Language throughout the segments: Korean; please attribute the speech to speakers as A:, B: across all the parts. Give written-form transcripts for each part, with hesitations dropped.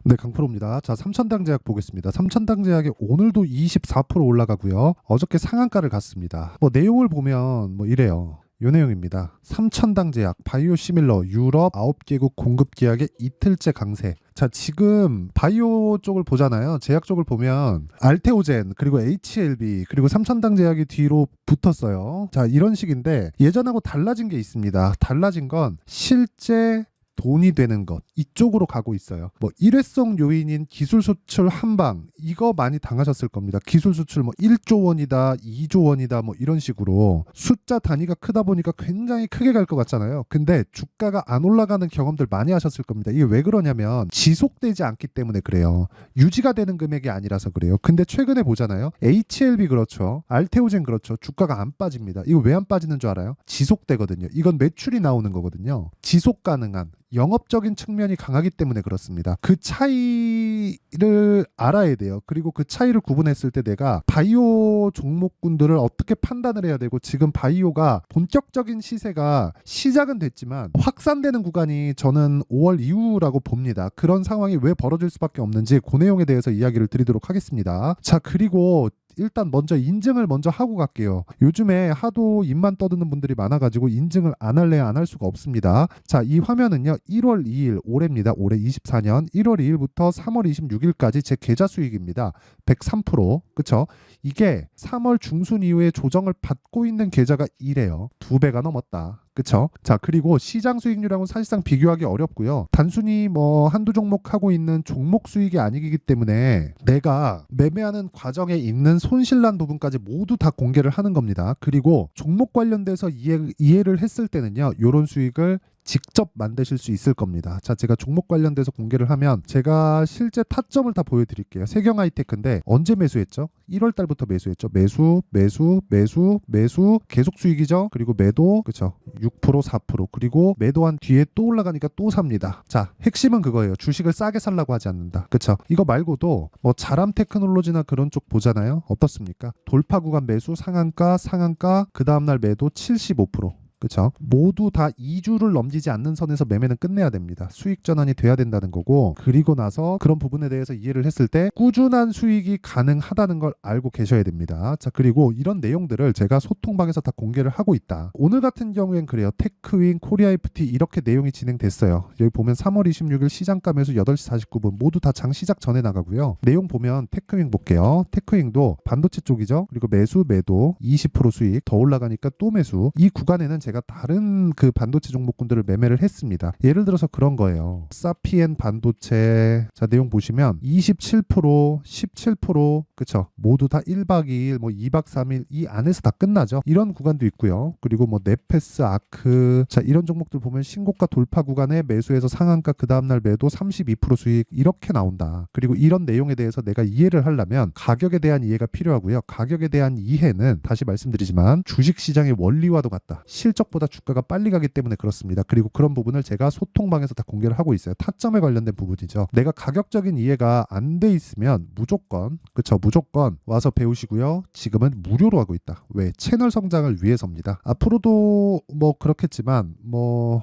A: 네, 강프로입니다. 자, 삼천당제약 보겠습니다. 삼천당제약이 오늘도 24% 올라가고요. 어저께 상한가를 갔습니다. 내용을 보면 이래요. 요 내용입니다. 삼천당제약, 바이오시밀러, 유럽 9개국 공급 계약의 이틀째 강세. 자, 지금 바이오 쪽을 보잖아요. 제약 쪽을 보면 알테오젠, 그리고 HLB, 그리고 삼천당제약이 뒤로 붙었어요. 자, 이런 식인데 예전하고 달라진 게 있습니다. 달라진 건 실제 돈이 되는 것, 이쪽으로 가고 있어요. 일회성 요인인 기술 수출 한방, 이거 많이 당하셨을 겁니다. 기술 수출 1조 원이다, 2조 원이다, 이런 식으로 숫자 단위가 크다 보니까 굉장히 크게 갈 것 같잖아요. 근데 주가가 안 올라가는 경험들 많이 하셨을 겁니다. 이게 왜 그러냐면 지속되지 않기 때문에 그래요. 유지가 되는 금액이 아니라서 그래요. 근데 최근에 보잖아요. HLB 그렇죠. 알테오젠 그렇죠. 주가가 안 빠집니다. 이거 왜 안 빠지는 줄 알아요? 지속되거든요. 이건 매출이 나오는 거거든요. 지속 가능한 영업적인 측면이 강하기 때문에 그렇습니다. 그 차이를 알아야 돼요. 그리고 그 차이를 구분했을 때 내가 바이오 종목군들을 어떻게 판단을 해야 되고, 지금 바이오가 본격적인 시세가 시작은 됐지만 확산되는 구간이 저는 5월 이후라고 봅니다. 그런 상황이 왜 벌어질 수밖에 없는지 그 내용에 대해서 이야기를 드리도록 하겠습니다. 자, 그리고 일단 먼저 인증을 먼저 하고 갈게요. 요즘에 하도 입만 떠드는 분들이 많아가지고 인증을 안 할래야 안 할 수가 없습니다. 자, 이 화면은요 1월 2일 올해입니다. 올해 24년 1월 2일부터 3월 26일까지 제 계좌 수익입니다. 103%. 그쵸? 이게 3월 중순 이후에 조정을 받고 있는 계좌가 이래요. 2배가 넘었다. 그쵸? 자, 그리고 시장 수익률하고는 사실상 비교하기 어렵고요. 단순히 한두 종목 하고 있는 종목 수익이 아니기 때문에 내가 매매하는 과정에 있는 손실난 부분까지 모두 다 공개를 하는 겁니다. 그리고 종목 관련돼서 이해를 했을 때는요, 요런 수익을 직접 만드실 수 있을 겁니다. 자, 제가 종목 관련돼서 공개를 하면 제가 실제 타점을 다 보여드릴게요. 세경 하이테크인데 언제 매수했죠? 1월 달부터 매수했죠. 매수 계속 수익이죠. 그리고 매도, 그쵸? 6% 4%. 그리고 매도한 뒤에 또 올라가니까 또 삽니다. 자, 핵심은 그거예요. 주식을 싸게 살라고 하지 않는다. 그쵸? 이거 말고도 자람 테크놀로지나 그런 쪽 보잖아요. 어떻습니까? 돌파 구간 매수, 상한가, 그 다음날 매도 75%. 그쵸? 모두 다 2주를 넘기지 않는 선에서 매매는 끝내야 됩니다. 수익 전환이 돼야 된다는 거고, 그리고 나서 그런 부분에 대해서 이해를 했을 때 꾸준한 수익이 가능하다는 걸 알고 계셔야 됩니다. 자, 그리고 이런 내용들을 제가 소통방에서 다 공개를 하고 있다. 오늘 같은 경우엔 그래요. 테크윈, 코리아FT 이렇게 내용이 진행됐어요. 여기 보면 3월 26일 시장가 매수 8시 49분 모두 다 장 시작 전에 나가고요. 내용 보면 테크윈 볼게요. 테크윈도 반도체 쪽이죠. 그리고 매수, 매도 20% 수익 더 올라가니까 또 매수. 이 구간에는 제가 다른 그 반도체 종목군들을 매매를 했습니다. 예를 들어서 그런 거예요. 사피엔 반도체. 자, 내용 보시면 27%, 17%, 그쵸? 모두 다 1박 2일, 2박 3일 이 안에서 다 끝나죠. 이런 구간도 있고요. 그리고 네페스, 아크. 자, 이런 종목들 보면 신고가 돌파 구간에 매수해서 상한가 그 다음날 매도 32% 수익 이렇게 나온다. 그리고 이런 내용에 대해서 내가 이해를 하려면 가격에 대한 이해가 필요하고요. 가격에 대한 이해는 다시 말씀드리지만 주식시장의 원리와도 같다. 실적보다 주가가 빨리 가기 때문에 그렇습니다. 그리고 그런 부분을 제가 소통방에서 다 공개를 하고 있어요. 타점에 관련된 부분이죠. 내가 가격적인 이해가 안 돼 있으면 무조건, 그쵸? 무조건 와서 배우시고요. 지금은 무료로 하고 있다. 왜? 채널 성장을 위해서입니다. 앞으로도 그렇겠지만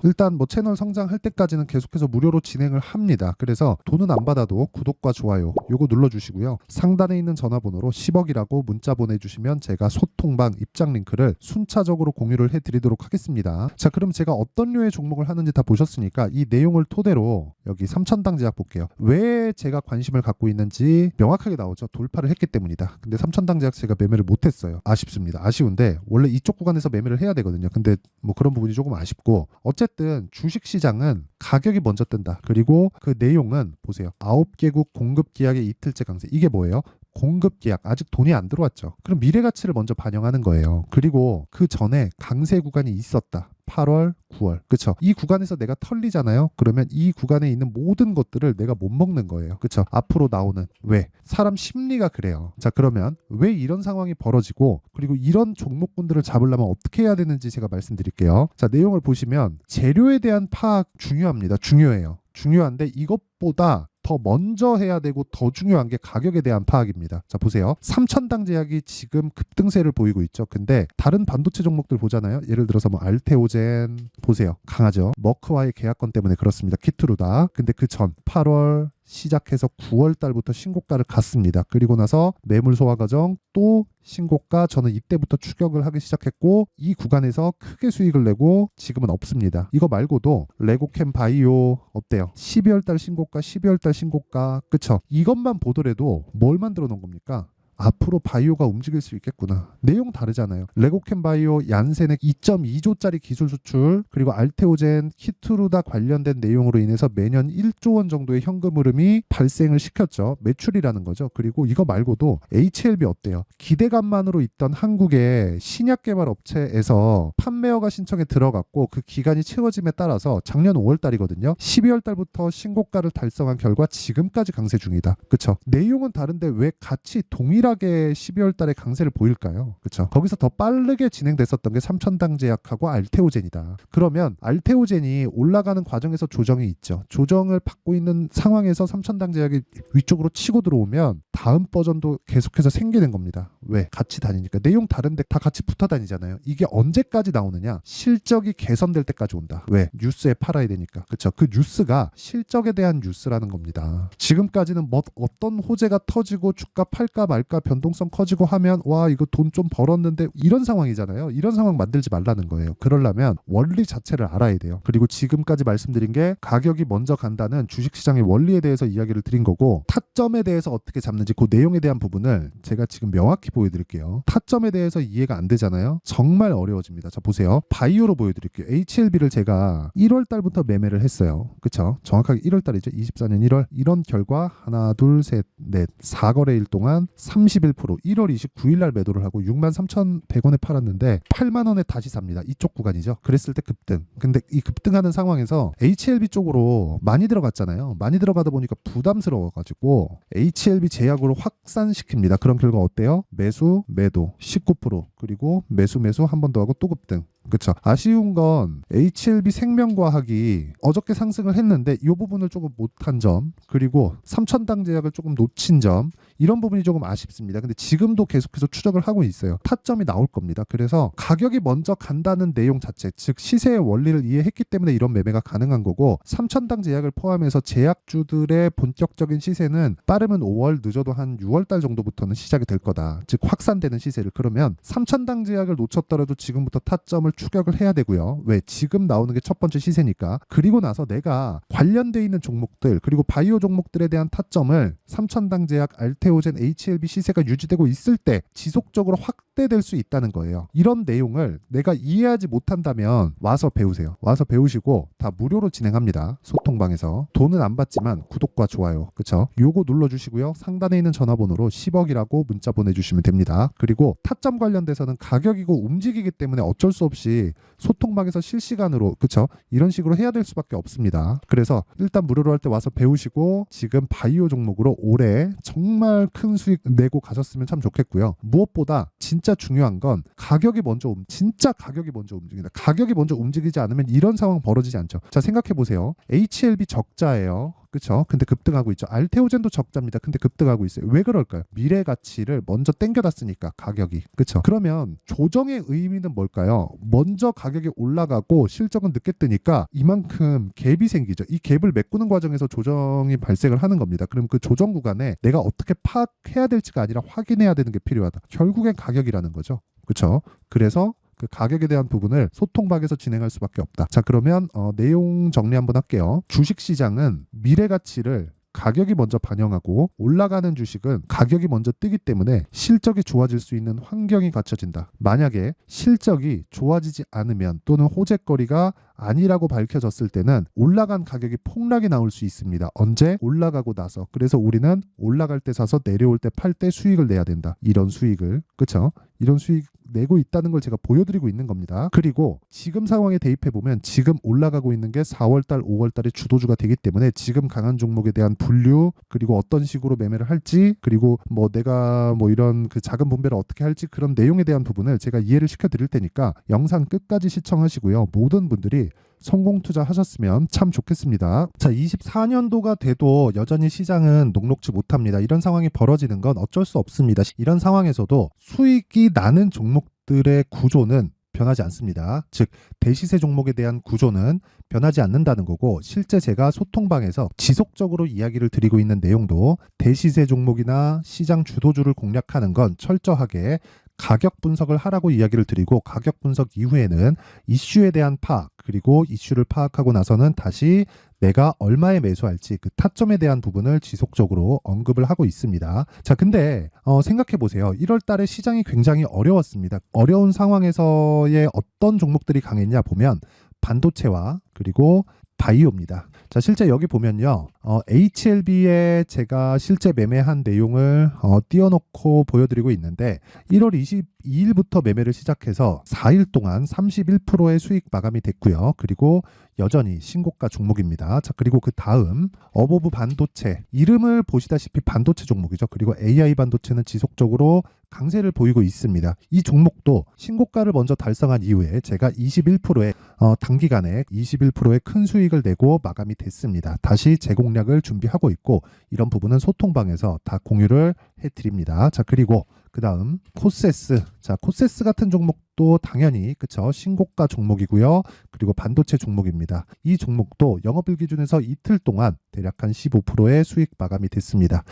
A: 일단 채널 성장할 때까지는 계속해서 무료로 진행을 합니다. 그래서 돈은 안 받아도 구독과 좋아요 요거 눌러주시고요. 상단에 있는 전화번호로 10억이라고 문자 보내주시면 제가 소통방 입장 링크를 순차적으로 공유를 해드리도록 하겠습니다. 자, 그럼 제가 어떤 류의 종목을 하는지 다 보셨으니까 이 내용을 토대로 여기 삼천당제약 볼게요. 왜 제가 관심을 갖고 있는지 명확하게 나오죠. 돌파를 했기 때문이다. 근데 삼천당제약 제가 매매를 못했어요. 아쉽습니다. 아쉬운데 원래 이쪽 구간에서 매매를 해야 되거든요. 근데 그런 부분이 조금 아쉽고, 어쨌든 주식시장은 가격이 먼저 뜬다. 그리고 그 내용은 보세요. 9개국 공급 계약의 이틀째 강세. 이게 뭐예요? 공급 계약, 아직 돈이 안 들어왔죠. 그럼 미래 가치를 먼저 반영하는 거예요. 그리고 그 전에 강세 구간이 있었다. 8월, 9월. 그쵸? 이 구간에서 내가 털리잖아요. 그러면 이 구간에 있는 모든 것들을 내가 못 먹는 거예요. 그쵸? 앞으로 나오는. 왜? 사람 심리가 그래요. 자, 그러면 왜 이런 상황이 벌어지고, 그리고 이런 종목군들을 잡으려면 어떻게 해야 되는지 제가 말씀드릴게요. 자, 내용을 보시면 재료에 대한 파악 중요합니다. 중요해요. 중요한데 이것보다 더 먼저 해야 되고 더 중요한 게 가격에 대한 파악입니다. 자, 보세요. 삼천당제약이 지금 급등세를 보이고 있죠. 근데 다른 반도체 종목들 보잖아요. 예를 들어서 알테오젠 보세요. 강하죠. 머크와의 계약권 때문에 그렇습니다. 키트루다. 근데 그 전 8월, 시작해서 9월 달부터 신고가를 갔습니다. 그리고 나서 매물 소화 과정 또 신고가 저는 이때부터 추격을 하기 시작했고 이 구간에서 크게 수익을 내고 지금은 없습니다. 이거 말고도 레고캠 바이오 어때요? 12월 달 신고가 12월 달 신고가 그쵸? 이것만 보더라도 뭘 만들어 놓은 겁니까? 앞으로 바이오가 움직일 수 있겠구나. 내용 다르잖아요. 레고캠 바이오 얀센의 2.2조짜리 기술 수출 그리고 알테오젠 키트루다 관련된 내용으로 인해서 매년 1조 원 정도의 현금 흐름이 발생을 시켰죠. 매출이라는 거죠. 그리고 이거 말고도 HLB 어때요? 기대감만으로 있던 한국의 신약 개발 업체에서 판매허가 신청에 들어갔고 그 기간이 채워짐에 따라서 작년 5월 달이거든요. 12월 달부터 신고가를 달성한 결과 지금까지 강세 중이다. 그쵸? 내용은 다른데 왜 같이 동일하게 12월 달에 강세를 보일까요? 그쵸? 거기서 더 빠르게 진행됐었던 게 삼천당 제약하고 알테오젠이다. 그러면 알테오젠이 올라가는 과정에서 조정이 있죠. 조정을 받고 있는 상황에서 삼천당 제약이 위쪽으로 치고 들어오면 다음 버전도 계속해서 생기는 겁니다. 왜? 같이 다니니까. 내용 다른데 다 같이 붙어 다니잖아요. 이게 언제까지 나오느냐? 실적이 개선될 때까지 온다. 왜? 뉴스에 팔아야 되니까. 그쵸? 그 뉴스가 실적에 대한 뉴스라는 겁니다. 지금까지는 뭐 어떤 호재가 터지고 주가 팔까 말까 변동성 커지고 하면 와 이거 돈 좀 벌었는데 이런 상황이잖아요. 이런 상황 만들지 말라는 거예요. 그러려면 원리 자체를 알아야 돼요. 그리고 지금까지 말씀드린 게 가격이 먼저 간다는 주식시장의 원리에 대해서 이야기를 드린 거고 타점에 대해서 어떻게 잡는지 그 내용에 대한 부분을 제가 지금 명확히 보여드릴게요. 타점에 대해서 이해가 안 되잖아요. 정말 어려워집니다. 자 보세요. 바이오로 보여드릴게요. HLB를 제가 1월 달부터 매매를 했어요. 그쵸? 정확하게 1월 달이죠. 24년 1월 이런 결과 하나 둘 셋 넷 4거래일 동안 31% 1월 29일 날 매도를 하고 63,100원에 팔았는데 8만 원에 다시 삽니다. 이쪽 구간이죠. 그랬을 때 급등. 근데 이 급등하는 상황에서 HLB 쪽으로 많이 들어갔잖아요. 많이 들어가다 보니까 부담스러워가지고 HLB 제약으로 확산시킵니다. 그런 결과 어때요? 매수, 매도 19% 그리고 매수 한 번 더 하고 또 급등. 그쵸. 아쉬운 건 HLB 생명과학이 어저께 상승을 했는데 이 부분을 조금 못한 점 그리고 삼천당 제약을 조금 놓친 점 이런 부분이 조금 아쉽습니다. 근데 지금도 계속해서 추적을 하고 있어요. 타점이 나올 겁니다. 그래서 가격이 먼저 간다는 내용 자체 즉 시세의 원리를 이해했기 때문에 이런 매매가 가능한 거고 삼천당 제약을 포함해서 제약주들의 본격적인 시세는 빠르면 5월 늦어도 한 6월 달 정도부터는 시작이 될 거다. 즉 확산되는 시세를 그러면 삼천당 제약을 놓쳤더라도 지금부터 타점을 추격을 해야 되고요. 왜? 지금 나오는 게 첫 번째 시세니까. 그리고 나서 내가 관련돼 있는 종목들 그리고 바이오 종목들에 대한 타점을 삼천당 제약, 알테오젠, HLB 시세가 유지되고 있을 때 지속적으로 확대될 수 있다는 거예요. 이런 내용을 내가 이해하지 못한다면 와서 배우세요. 와서 배우시고 다 무료로 진행합니다. 소통방에서. 돈은 안 받지만 구독과 좋아요. 그쵸? 요거 눌러주시고요. 상단에 있는 전화번호로 10억이라고 문자 보내주시면 됩니다. 그리고 타점 관련돼서는 가격이고 움직이기 때문에 어쩔 수 없이 소통방에서 실시간으로 그쵸? 이런 식으로 해야 될 수밖에 없습니다. 그래서 일단 무료로 할 때 와서 배우시고 지금 바이오 종목으로 올해 정말 큰 수익 내고 가셨으면 참 좋겠고요. 무엇보다 진짜 중요한 건 가격이 먼저 진짜 가격이 먼저 움직인다. 가격이 먼저 움직이지 않으면 이런 상황 벌어지지 않죠. 자 생각해 보세요. HLB 적자예요. 그쵸? 근데 급등하고 있죠. 알테오젠도 적자입니다. 근데 급등하고 있어요. 왜 그럴까요? 미래 가치를 먼저 땡겨다 쓰니까 가격이. 그쵸? 그러면 조정의 의미는 뭘까요? 먼저 가격이 올라가고 실적은 늦게 뜨니까 이만큼 갭이 생기죠. 이 갭을 메꾸는 과정에서 조정이 발생을 하는 겁니다. 그럼 그 조정 구간에 내가 어떻게 파악해야 될지가 아니라 확인해야 되는 게 필요하다. 결국엔 가격이라는 거죠. 그쵸? 그래서 그 가격에 대한 부분을 소통방에서 진행할 수밖에 없다. 자 그러면 내용 정리 한번 할게요. 주식시장은 미래 가치를 가격이 먼저 반영하고 올라가는 주식은 가격이 먼저 뜨기 때문에 실적이 좋아질 수 있는 환경이 갖춰진다. 만약에 실적이 좋아지지 않으면 또는 호재거리가 아니라고 밝혀졌을 때는 올라간 가격이 폭락이 나올 수 있습니다. 언제? 올라가고 나서. 그래서 우리는 올라갈 때 사서 내려올 때 팔 때 수익을 내야 된다. 이런 수익을. 그쵸? 이런 수익 내고 있다는 걸 제가 보여드리고 있는 겁니다. 그리고 지금 상황에 대입해보면 지금 올라가고 있는 게 4월달, 5월달에 주도주가 되기 때문에 지금 강한 종목에 대한 분류 그리고 어떤 식으로 매매를 할지 그리고 뭐 내가 뭐 이런 그 자금 분배를 어떻게 할지 그런 내용에 대한 부분을 제가 이해를 시켜드릴 테니까 영상 끝까지 시청하시고요. 모든 분들이 성공 투자하셨으면 참 좋겠습니다. 자, 24년도가 돼도 여전히 시장은 녹록지 못합니다. 이런 상황이 벌어지는 건 어쩔 수 없습니다. 이런 상황에서도 수익이 나는 종목들의 구조는 변하지 않습니다. 즉 대시세 종목에 대한 구조는 변하지 않는다는 거고, 실제 제가 소통방에서 지속적으로 이야기를 드리고 있는 내용도 대시세 종목이나 시장 주도주를 공략하는 건 철저하게 가격 분석을 하라고 이야기를 드리고, 가격 분석 이후에는 이슈에 대한 파악, 그리고 이슈를 파악하고 나서는 다시 내가 얼마에 매수할지 그 타점에 대한 부분을 지속적으로 언급을 하고 있습니다. 자, 근데 생각해 보세요. 1월 달에 시장이 굉장히 어려웠습니다. 어려운 상황에서의 어떤 종목들이 강했냐 보면 반도체와 그리고 바이오입니다. 자, 실제 여기 보면요. HLB에 제가 실제 매매한 내용을 띄워놓고 보여드리고 있는데, 1월 22일부터 매매를 시작해서 4일 동안 31%의 수익 마감이 됐고요. 그리고 여전히 신고가 종목입니다. 자, 그리고 그 다음 어보브 반도체, 이름을 보시다시피 반도체 종목이죠. 그리고 AI 반도체는 지속적으로 강세를 보이고 있습니다. 이 종목도 신고가를 먼저 달성한 이후에 제가 21%의 단기간에 21%의 큰 수익을 내고 마감이 됐습니다. 다시 재공략을 준비하고 있고, 이런 부분은 소통방에서 다 공유를 해드립니다. 자, 그리고 그 다음 코세스. 자, 코세스 같은 종목도 당연히 그쵸, 신고가 종목이고요. 그리고 반도체 종목입니다. 이 종목도 영업일 기준에서 이틀 동안 대략 한 15%의 수익 마감이 됐습니다.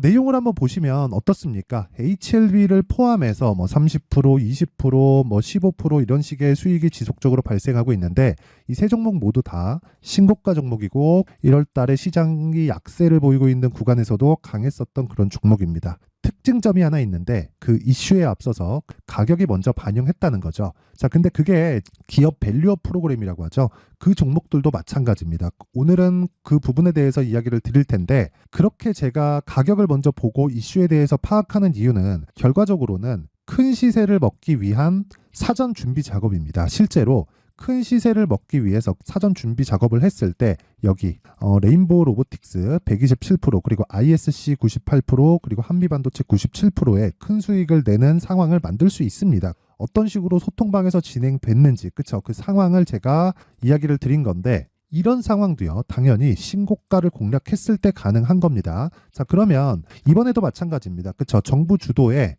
A: 내용을 한번 보시면 어떻습니까? HLB를 포함해서 뭐 30%, 20%, 뭐 15% 이런 식의 수익이 지속적으로 발생하고 있는데, 이 세 종목 모두 다 신고가 종목이고 1월 달에 시장이 약세를 보이고 있는 구간에서도 강했었던 그런 종목입니다. 특징점이 하나 있는데, 그 이슈에 앞서서 가격이 먼저 반영했다는 거죠. 자, 근데 그게 기업 밸류업 프로그램이라고 하죠. 그 종목들도 마찬가지입니다. 오늘은 그 부분에 대해서 이야기를 드릴 텐데, 그렇게 제가 가격을 먼저 보고 이슈에 대해서 파악하는 이유는 결과적으로는 큰 시세를 먹기 위한 사전 준비 작업입니다. 실제로 큰 시세를 먹기 위해서 사전 준비 작업을 했을 때 여기 레인보우 로보틱스 127%, 그리고 ISC 98%, 그리고 한미반도체 97%의 큰 수익을 내는 상황을 만들 수 있습니다. 어떤 식으로 소통방에서 진행됐는지, 그쵸? 그 상황을 제가 이야기를 드린 건데, 이런 상황도요, 당연히 신고가를 공략했을 때 가능한 겁니다. 자, 그러면 이번에도 마찬가지입니다. 그쵸? 정부 주도의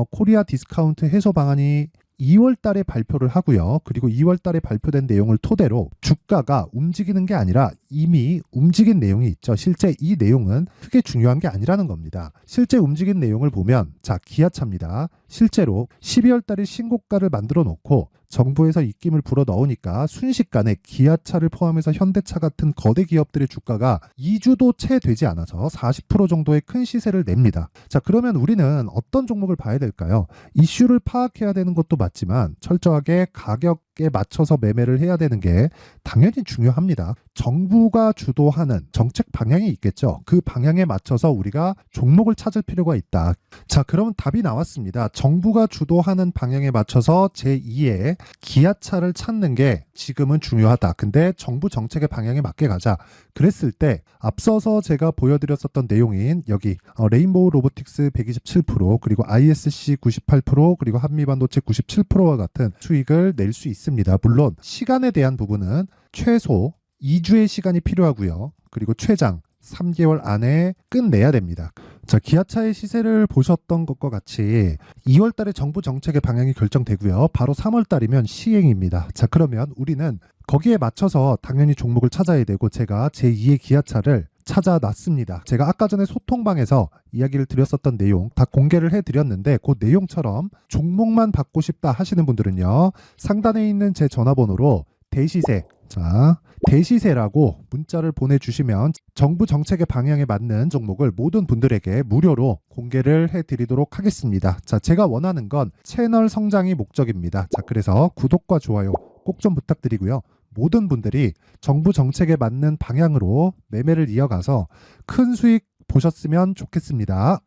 A: 코리아 디스카운트 해소 방안이 2월 달에 발표를 하고요. 그리고 2월 달에 발표된 내용을 토대로 주가가 움직이는 게 아니라 이미 움직인 내용이 있죠. 실제 이 내용은 크게 중요한 게 아니라는 겁니다. 실제 움직인 내용을 보면, 자, 기아차입니다. 실제로 12월 달에 신고가를 만들어 놓고 정부에서 입김을 불어 넣으니까 순식간에 기아차를 포함해서 현대차 같은 거대 기업들의 주가가 2주도 채 되지 않아서 40% 정도의 큰 시세를 냅니다. 자, 그러면 우리는 어떤 종목을 봐야 될까요? 이슈를 파악해야 되는 것도 맞지만 철저하게 가격에 맞춰서 매매를 해야 되는 게 당연히 중요합니다. 정부가 주도하는 정책 방향이 있겠죠. 그 방향에 맞춰서 우리가 종목을 찾을 필요가 있다. 자, 그러면 답이 나왔습니다. 정부가 주도하는 방향에 맞춰서 제2의 기아차를 찾는 게 지금은 중요하다. 근데 정부 정책의 방향에 맞게 가자. 그랬을 때 앞서서 제가 보여드렸었던 내용인 여기 레인보우 로보틱스 127%, 그리고 ISC 98%, 그리고 한미반도체 97%와 같은 수익을 낼 수 있습니다. 물론 시간에 대한 부분은 최소 2주의 시간이 필요하고요. 그리고 최장 3개월 안에 끝내야 됩니다. 자, 기아차의 시세를 보셨던 것과 같이 2월 달에 정부 정책의 방향이 결정되고요. 바로 3월 달이면 시행입니다. 자, 그러면 우리는 거기에 맞춰서 당연히 종목을 찾아야 되고, 제가 제2의 기아차를 찾아놨습니다. 제가 아까 전에 소통방에서 이야기를 드렸었던 내용 다 공개를 해드렸는데, 그 내용처럼 종목만 받고 싶다 하시는 분들은요, 상단에 있는 제 전화번호로 대시세, 자, 대시세라고 문자를 보내주시면 정부 정책의 방향에 맞는 종목을 모든 분들에게 무료로 공개를 해드리도록 하겠습니다. 자, 제가 원하는 건 채널 성장이 목적입니다. 자, 그래서 구독과 좋아요 꼭 좀 부탁드리고요. 모든 분들이 정부 정책에 맞는 방향으로 매매를 이어가서 큰 수익 보셨으면 좋겠습니다.